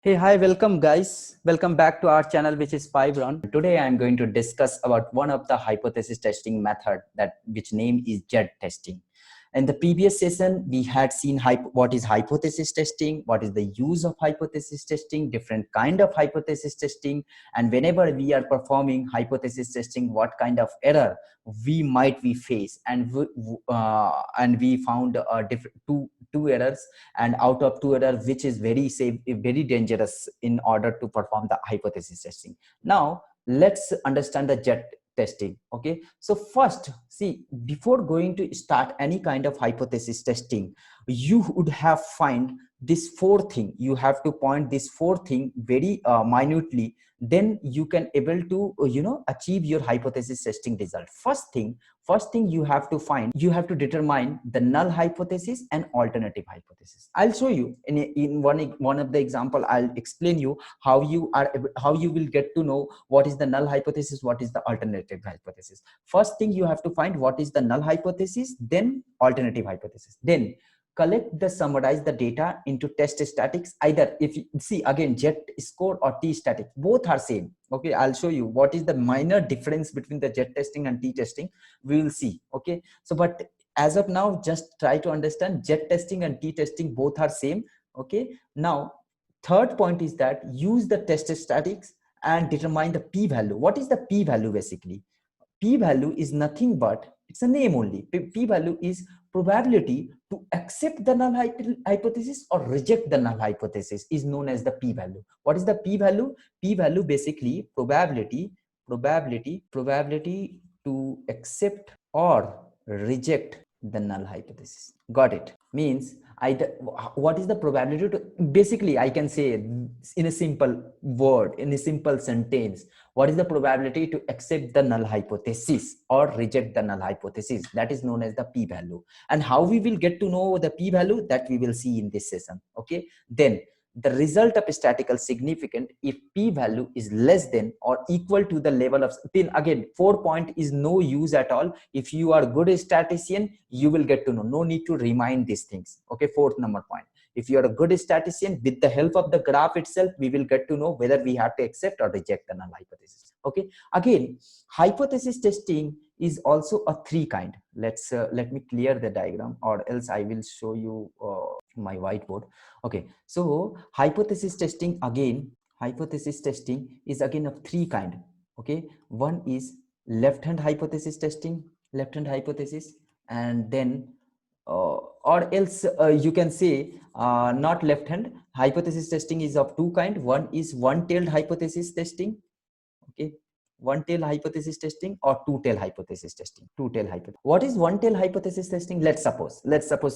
Hey, hi, welcome guys. Welcome back to our channel, which is Fibron. Today I am going to discuss about one of the hypothesis testing method which name is JET testing. In the previous session, we had seen what is hypothesis testing, what is the use of hypothesis testing, different kind of hypothesis testing, and whenever we are performing hypothesis testing, what kind of error we face, and we found two errors, and out of two errors, which is very safe, very dangerous in order to perform the hypothesis testing. Now let's understand the JET testing. Okay, so first, see, before going to start any kind of hypothesis testing, you would have find this four thing. You have to point this four thing very minutely, then you can able to achieve your hypothesis testing result. First thing you have to find, you have to determine the null hypothesis and alternative hypothesis. I'll show you in one of the example. I'll explain you how you will get to know what is the null hypothesis, what is the alternative hypothesis. First thing, you have to find what is the null hypothesis, then alternative hypothesis, then collect the summarize the data into test statics. Either, if you see again, JET score or T static, both are same. Okay, I'll show you what is the minor difference between the JET testing and T testing. We will see. Okay, so but as of now, just try to understand JET testing and T testing, both are same. Okay, now third point is that use the test statics and determine the p-value. What is the p-value? Basically, p-value is nothing but, it's a name only. P-value is probability to accept the null hypothesis or reject the null hypothesis is known as the p-value. What is the p-value? P-value basically probability to accept or reject the null hypothesis. Got it? Means either, what is the probability to, basically I can say in a simple word, in a simple sentence, what is the probability to accept the null hypothesis or reject the null hypothesis? That is known as the p-value. And how we will get to know the p-value, that we will see in this session. Okay, then the result of statistical significant if p-value is less than or equal to the level of, then again 4 point is no use at all. If you are good statistician, you will get to know, no need to remind these things. Okay, fourth number point, if you are a good statistician, with the help of the graph itself, we will get to know whether we have to accept or reject the null hypothesis. Okay, again, hypothesis testing is also a three kind. Let me clear the diagram, or else I will show you my whiteboard. Okay, so hypothesis testing is again of three kind. Okay, one is left hand hypothesis testing, and then or else you can say not left hand hypothesis testing is of two kind. One is one-tailed hypothesis testing. Okay, one-tail hypothesis testing or two-tail hypothesis testing. What is one-tail hypothesis testing? Let's suppose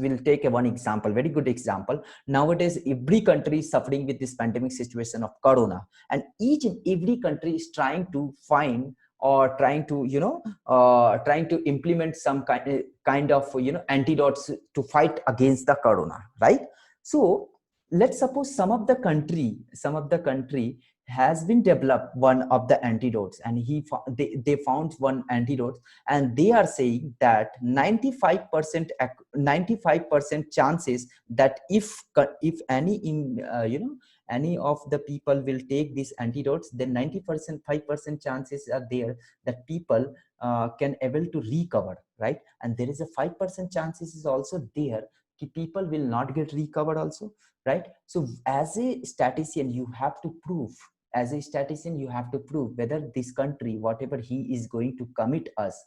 we'll take one example, very good example. Nowadays every country is suffering with this pandemic situation of corona, and each and every country is trying to find or trying to implement some kind of antidotes to fight against the corona, right? So let's suppose some of the country has been developed one of the antidotes, and they found one antidote, and they are saying that 95% chances that if any any of the people will take these antidotes, then 5% chances are there that people can able to recover, right? And there is a 5% chances is also there people will not get recovered also, right? So as a statistician, you have to prove whether this country, whatever he is going to commit us,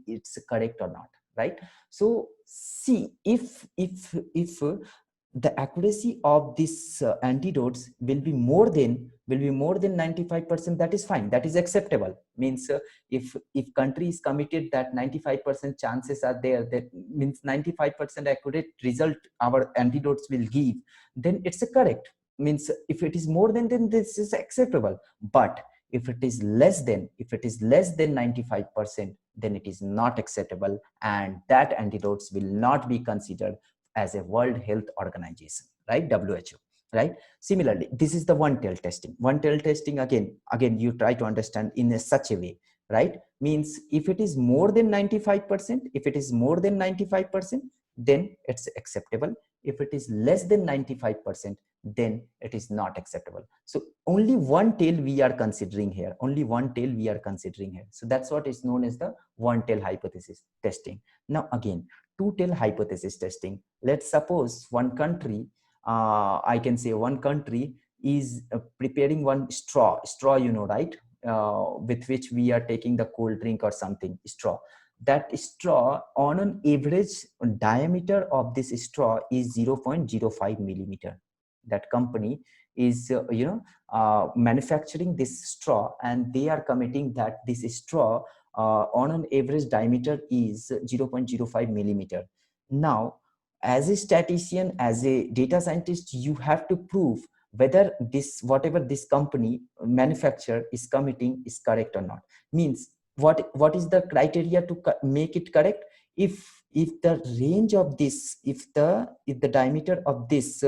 it's correct or not, right? So see, if the accuracy of these antidotes will be more than 95%, that is fine, that is acceptable. Means if country is committed that 95% chances are there, that means 95% accurate result our antidotes will give, then it's a correct. Means if it is more than, then this is acceptable. But if it is less than 95%, then it is not acceptable, and that antidotes will not be considered as a World Health Organization, right? WHO, right? Similarly, this is the one-tail testing. Again you try to understand in such a way, right? Means if it is more than 95%, then it's acceptable. If it is less than 95%, then it is not acceptable. So only one tail we are considering here, only one tail we are considering here. So that's what is known as the one tail hypothesis testing. Now again, two tail hypothesis testing. Let's suppose one country, I can say one country is preparing one straw, you know, right? With which we are taking the cold drink or something, straw. That straw, on an average diameter of this straw is 0.05 millimeter. That company is manufacturing this straw, and they are committing that this straw on an average diameter is 0.05 millimeter. Now, as a statistician, as a data scientist, you have to prove whether this, whatever this company manufacturer is committing, is correct or not. Means what is the criteria to make it correct? If the range of this, if the diameter of this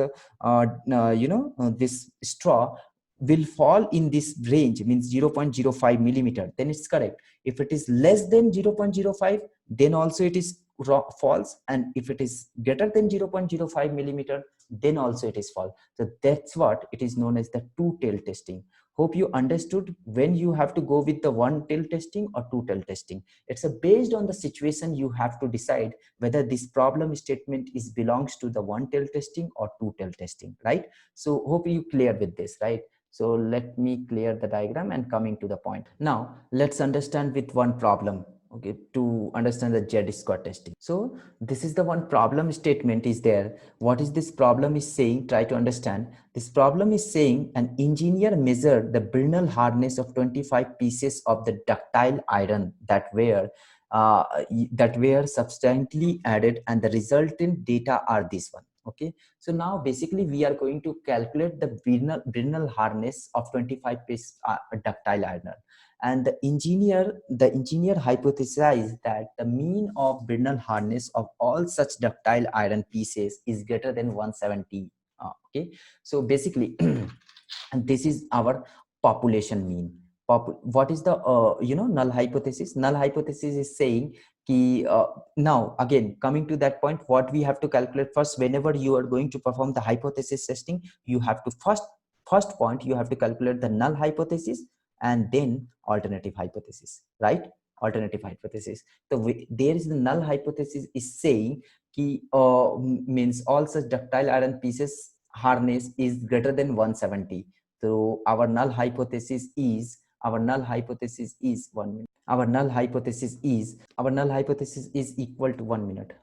this straw will fall in this range, means 0.05 millimeter, then it's correct. If it is less than 0.05, then also it is false, and if it is greater than 0.05 millimeter, then also it is false. So that's what it is known as the two-tail testing. Hope you understood when you have to go with the one-tail testing or two-tail testing. It's based on the situation, you have to decide whether this problem statement is belongs to the one-tail testing or two-tail testing, right? So hope you clear with this, right? So let me clear the diagram and coming to the point. Now let's understand with one problem, okay, to understand the Z-score testing. So this is the one problem statement is there. What is this problem is saying? Try to understand. This problem is saying an engineer measured the Brinell hardness of 25 pieces of the ductile iron that were substantially added, and the resultant data are this one. Okay, so now basically we are going to calculate the Brinell hardness of 25 piece ductile iron, and the engineer hypothesized that the mean of Brinell hardness of all such ductile iron pieces is greater than 170. Okay, so basically and this is our population mean. What is the null hypothesis? Null hypothesis is saying now again coming to that point, what we have to calculate first, whenever you are going to perform the hypothesis testing, you have to first point you have to calculate the null hypothesis and then alternative hypothesis, right? Alternative hypothesis. So there is the null hypothesis is saying means all such ductile iron pieces hardness is greater than 170. So our null hypothesis is 1 minute. Our null hypothesis is equal to 1 minute.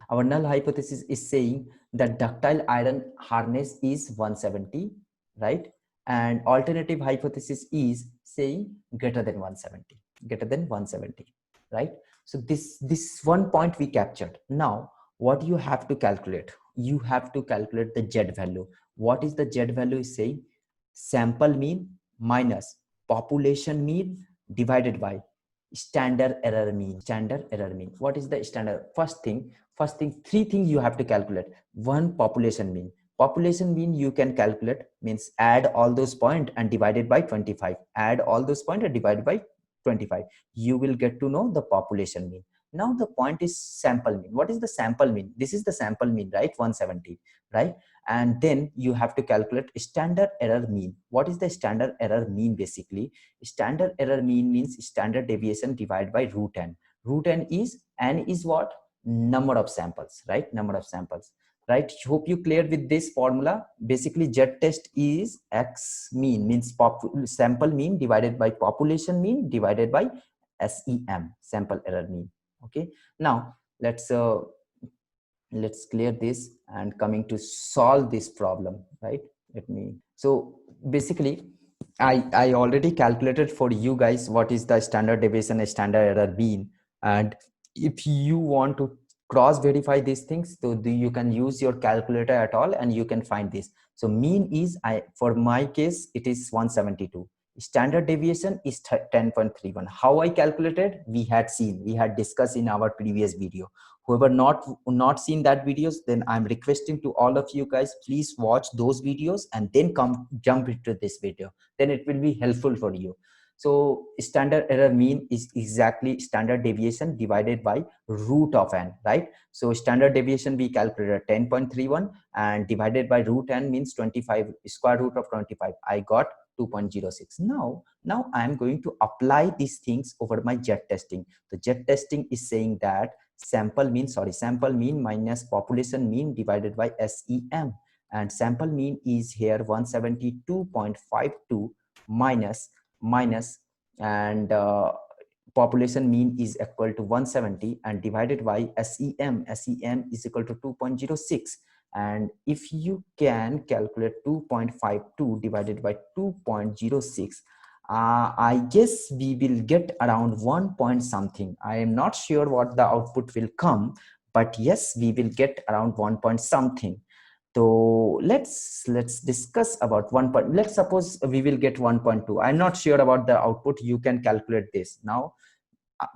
Our null hypothesis is saying that ductile iron hardness is 170, right? And alternative hypothesis is saying greater than 170, right? So this one point we captured. Now what you have to calculate? You have to calculate the Z value. What is the Z value is saying? Sample mean minus population mean divided by standard error mean. What is the standard? First thing, three things you have to calculate. One, population mean. Population mean you can calculate, means add all those points and divided by 25. Add all those points and divided by 25. You will get to know the population mean. Now the point is sample mean. What is the sample mean? This is the sample mean, right? 170, right? And then you have to calculate standard error mean. What is the standard error mean? Basically, standard error mean means standard deviation divided by root n. Root n is what? Number of samples, right? Number of samples, right? Hope you clear with this formula. Basically, Z test is X mean, means sample mean divided by population mean divided by SEM, sample error mean. Okay, now let's clear this and coming to solve this problem, right? So basically I already calculated for you guys what is the standard deviation and standard error mean, and if you want to cross verify these things, so you can use your calculator at all and you can find this. So mean is, for my case it is 172. Standard deviation is 10.31. How I calculated, we had discussed in our previous video. Whoever not seen that videos, then I'm requesting to all of you guys, please watch those videos and then jump into this video. Then it will be helpful for you. So standard error mean is exactly standard deviation divided by root of n, right? So standard deviation we calculated 10.31 and divided by root n means 25, square root of 25. I got 2.06. Now I'm going to apply these things over my Z testing. The Z testing is saying that sample mean minus population mean divided by SEM, and sample mean is here 172.52 minus and population mean is equal to 170 and divided by SEM is equal to 2.06. And if you can calculate 2.52 divided by 2.06, I guess we will get around 1 point something. I am not sure what the output will come, but yes, we will get around 1 point something. So let's discuss about 1 point. Let's suppose we will get 1.2. I'm not sure about the output. You can calculate this. Now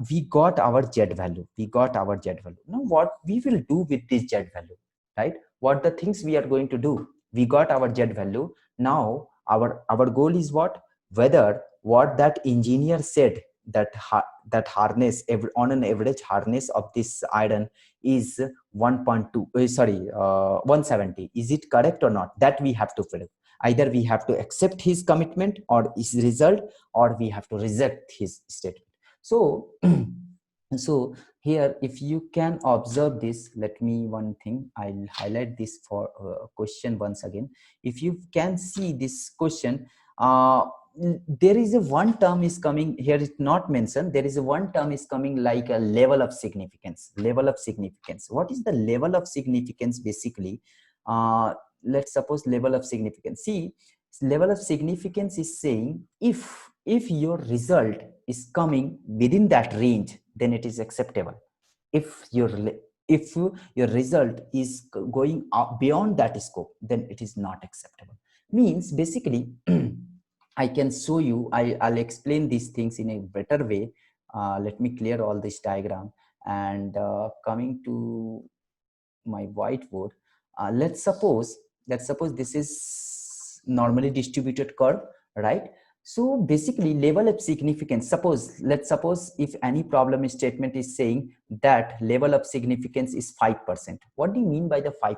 we got our Z value. Now what we will do with this Z value, right? What the things we are going to do? We got our Z value. Now our goal is what? Whether what that engineer said, that harness on an average harness of this iron is 1.2 170. Is it correct or not? That we have to prove. Either we have to accept his commitment or his result, or we have to reject his statement. So so here, if you can observe this, let me one thing, I'll highlight this for question once again. If you can see this question, there is a one term is coming here, it's not mentioned. There is a one term is coming like a level of significance. What is the level of significance? Basically, let's suppose level of significance. See, level of significance is saying if your result is coming within that range, then it is acceptable. If your result is going up beyond that scope, then it is not acceptable. Means basically I can show you, I'll explain these things in a better way. Let me clear all this diagram and coming to my whiteboard. Let's suppose this is normally distributed curve, right? So basically level of significance, let's suppose if any problem statement is saying that level of significance is 5%. What do you mean by the 5%,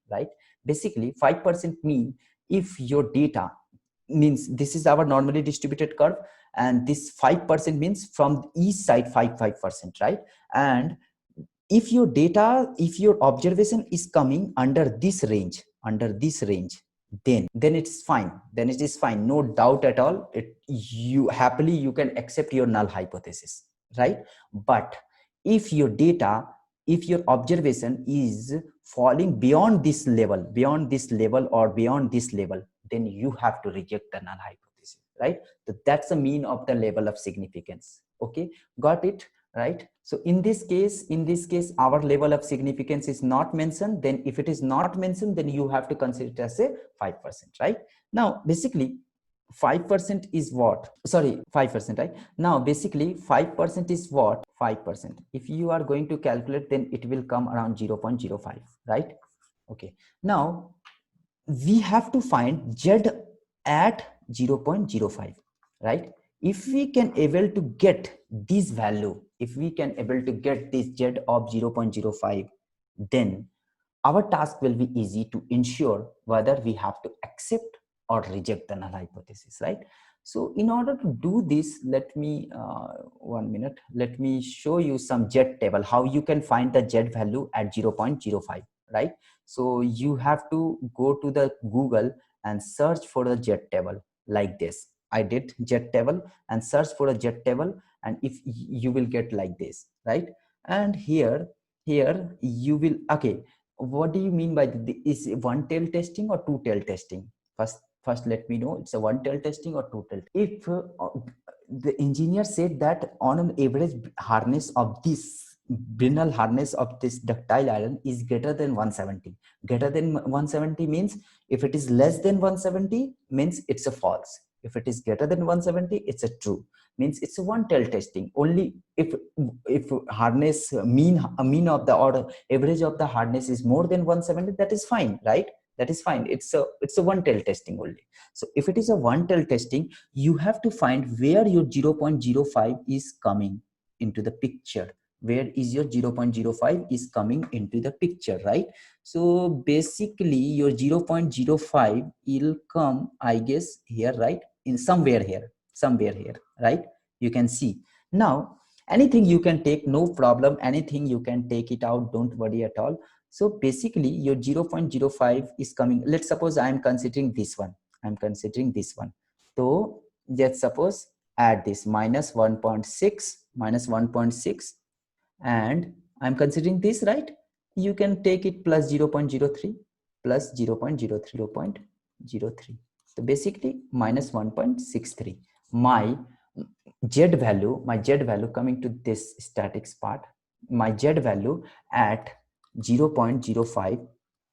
right? Basically 5% mean if your data means this is our normally distributed curve, and this 5% means from each side 5%, right? And if your data, if your observation is coming under this range, then it's fine. Then it is fine, no doubt at all. You can accept your null hypothesis, right? But if your data, if your observation is falling beyond this level or beyond this level, then you have to reject the null hypothesis, right? So that's the mean of the level of significance. Okay, got it, right? So in this case our level of significance is not mentioned. Then if it is not mentioned, then you have to consider it as a 5%, right? Now basically 5% is what? Sorry, 5%, right? Now basically 5% is what? 5%. If you are going to calculate, then it will come around 0.05, right? Okay, now we have to find Z at 0.05, right? If we can able to get this value, if we can able to get this Z of 0.05, then our task will be easy to ensure whether we have to accept or reject the null hypothesis, right? So in order to do this, let me 1 minute, let me show you some Z table, how you can find the Z value at 0.05, right? So you have to go to the Google and search for the Z table like this. I did Z table and search for a Z table, and if you will get like this, right? And here you will, okay, what do you mean by is one tail testing or two tail testing? First let me know, it's a one tail testing or two tail. If the engineer said that on an average hardness of this Brinell hardness of this ductile iron is greater than 170. Greater than 170 means if it is less than 170 means it's a false. If it is greater than 170, it's a true. Means it's a one tail testing. Only if hardness mean of the or average of the hardness is more than 170, that is fine, right? that is fine. It's a one tail testing only. So if it is a one tail testing, you have to find where your 0.05 is coming into the picture. Where is your 0.05 is coming into the picture, right? So basically your 0.05 will come, I guess, here, right? In somewhere here, right? You can see. Now anything you can take, no problem, anything you can take it out, don't worry at all. So basically your 0.05 is coming. Let's suppose I'm considering this one. So let's suppose add this minus 1.6, and I'm considering this, right? You can take it plus 0.03 plus 0.03. So basically minus 1.63. My z value coming to this statics part, my z value at 0.05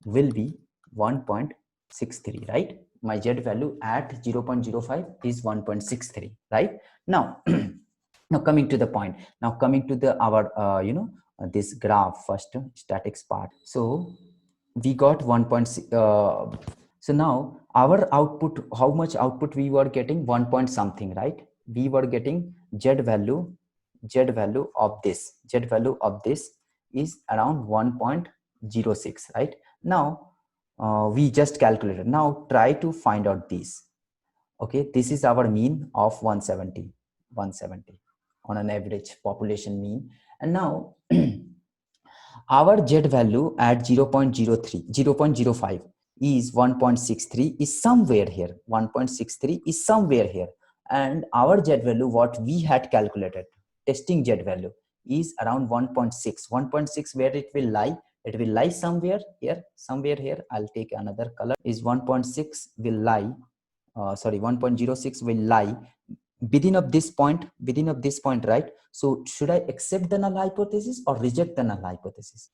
will be 1.63, right? My z value at 0.05 is 1.63, right? Now now coming to the point, now coming to the our this graph first, statics part. So we got 1.6, so now our output, how much output we were getting? 1 point something, right? We were getting z value of this is around 1.06, right? Now we just calculated. Now try to find out this. Okay, this is our mean of 170 on an average population mean. And now our z value at 0.05 is 1.63, is somewhere here. 1.63 is somewhere here. And our z value, what we had calculated, testing z value, is around 1.6. 1.6, where it will lie? It will lie somewhere here. I'll take another color. Is 1.6 will lie, 1.06 will lie within of this point, right? So should I accept the null hypothesis or reject the null hypothesis?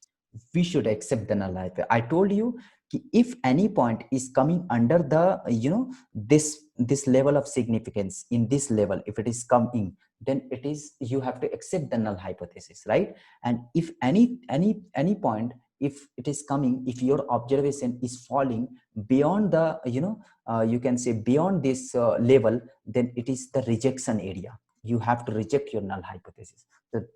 We should accept the null hypothesis. I told you, if any point is coming under the this level of significance, in this level, if it is coming, then it is, you have to accept the null hypothesis, right? And if any point, if it is coming, if your observation is falling beyond the you can say beyond this level, then it is the rejection area. You have to reject your null hypothesis.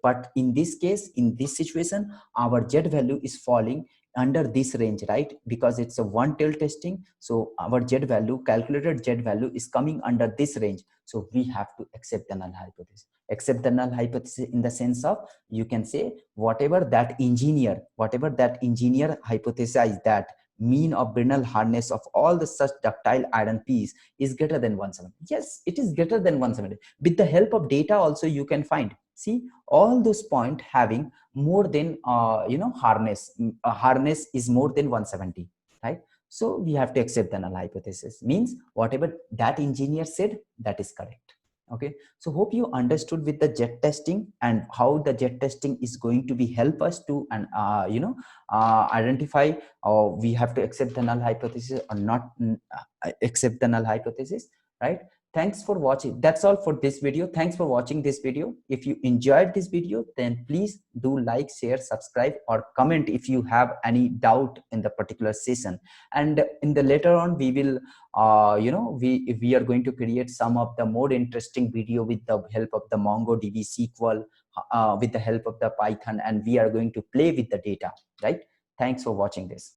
But in this case, in this situation, our z value is falling under this range, right? Because it's a one tail testing. So our z value, calculated z value, is coming under this range. So we have to accept the null hypothesis. Accept the null hypothesis in the sense of, you can say, whatever that engineer hypothesized, that mean of Brinell hardness of all the such ductile iron piece is greater than 170. Yes, it is greater than 170. With the help of data also you can find. See, all those point having more than hardness is more than 170, right? So we have to accept the null hypothesis. Means whatever that engineer said, that is correct. Okay, so hope you understood with the z testing and how the z testing is going to be help us to and identify, or we have to accept the null hypothesis or not accept the null hypothesis, right? Thanks for watching. That's all for this video. Thanks for watching this video. If you enjoyed this video, then please do like, share, subscribe, or comment if you have any doubt in the particular session. And in the later on, we will we are going to create some of the more interesting video with the help of the MongoDB SQL, with the help of the Python, and we are going to play with the data, right? Thanks for watching this.